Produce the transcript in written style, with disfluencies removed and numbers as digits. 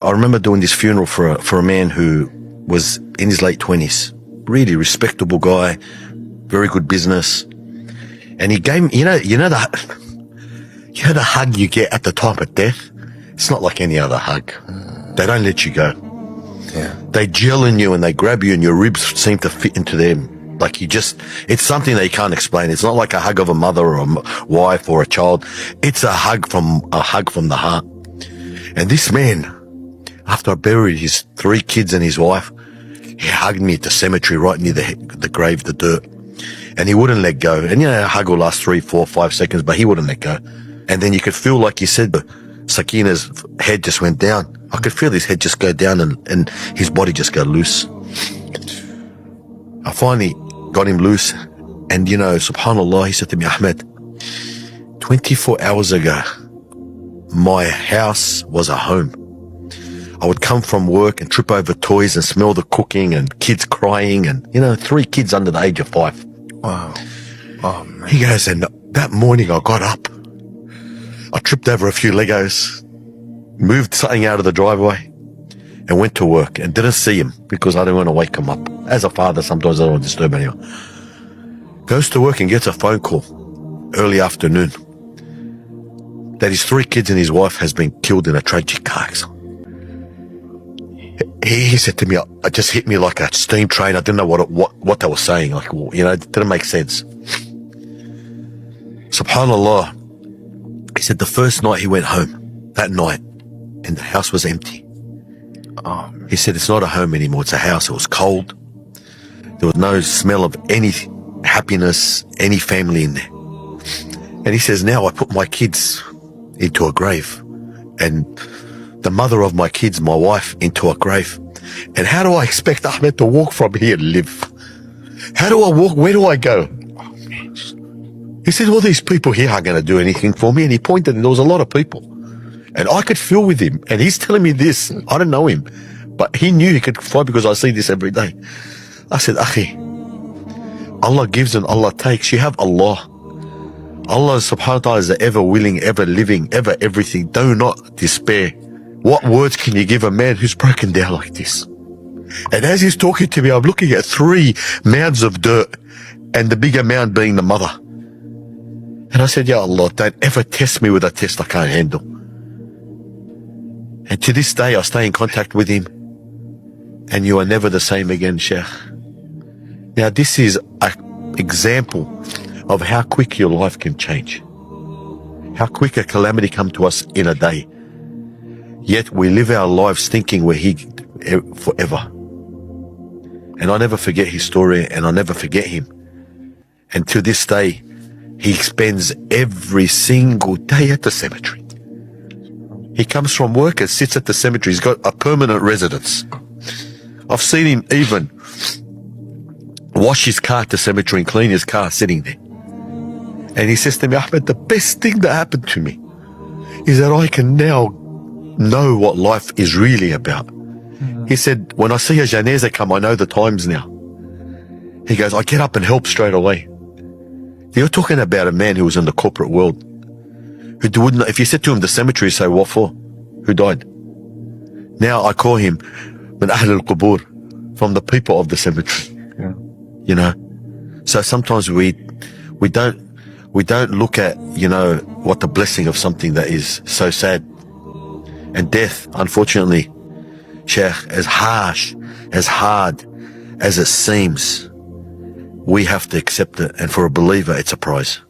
I remember doing this funeral for a man who was in his late 20s, really respectable guy, very good business, and he gave me, you know the hug you get at the time of death. It's not like any other hug. They don't let you go. Yeah. They gel in you and they grab you, and your ribs seem to fit into them. Like it's something that you can't explain. It's not like a hug of a mother or a wife or a child. It's a hug from the heart. And this man, after I buried his 3 kids and his wife, he hugged me at the cemetery right near the grave, the dirt. And he wouldn't let go. And a hug will last 3, 4, 5 seconds, but he wouldn't let go. And then you could feel, like you said, Sakina's head just went down. I could feel his head just go down and his body just go loose. I finally got him loose. And subhanAllah, he said to me, Ahmed, 24 hours ago, my house was a home. I would come from work and trip over toys and smell the cooking and kids crying and, 3 kids under the age of 5. Wow. Oh, man. He goes, and that morning I got up. I tripped over a few Legos, moved something out of the driveway and went to work and didn't see him because I didn't want to wake him up. As a father, sometimes I don't want to disturb anyone. Goes to work and gets a phone call early afternoon that his 3 kids and his wife has been killed in a tragic car accident. He said to me, it just hit me like a steam train. I didn't know what they were saying. Like, it didn't make sense. SubhanAllah, he said the first night he went home, that night, and the house was empty. He said it's not a home anymore, it's a house. It was cold. There was no smell of any happiness, any family in there. And he says, now I put my kids into a grave and the mother of my kids, my wife, into a grave. And how do I expect Ahmed to walk from here and live? How do I walk? Where do I go? He said, well, these people here aren't going to do anything for me. And he pointed and there was a lot of people. And I could feel with him. And he's telling me this. I don't know him. But he knew he could fight because I see this every day. I said, Akhi, Allah gives and Allah takes. You have Allah. Allah subhanahu wa ta'ala is the ever willing, ever living, ever everything. Do not despair. What words can you give a man who's broken down like this? And as he's talking to me, I'm looking at 3 mounds of dirt and the bigger mound being the mother. And I said, Ya Allah, don't ever test me with a test I can't handle. And to this day, I stay in contact with him. And you are never the same again, Sheikh. Now, this is an example of how quick your life can change. How quick a calamity comes to us in a day. Yet we live our lives thinking we're here forever. And I never forget his story and I never forget him. And to this day, he spends every single day at the cemetery. He comes from work and sits at the cemetery. He's got a permanent residence. I've seen him even wash his car at the cemetery and clean his car sitting there. And he says to me, Ahmed, the best thing that happened to me is that I can now know what life is really about. He said, when I see a janazah come, I know the times now. He goes, I get up and help straight away. You're talking about a man who was in the corporate world, who wouldn't, if you said to him the cemetery, he'd say, what for? Who died? Now I call him min ahl al-qubur, from the people of the cemetery. Yeah. So sometimes we don't look at, what the blessing of something that is so sad. And death, unfortunately, Sheikh, as harsh, as hard as it seems, we have to accept it. And for a believer, it's a prize.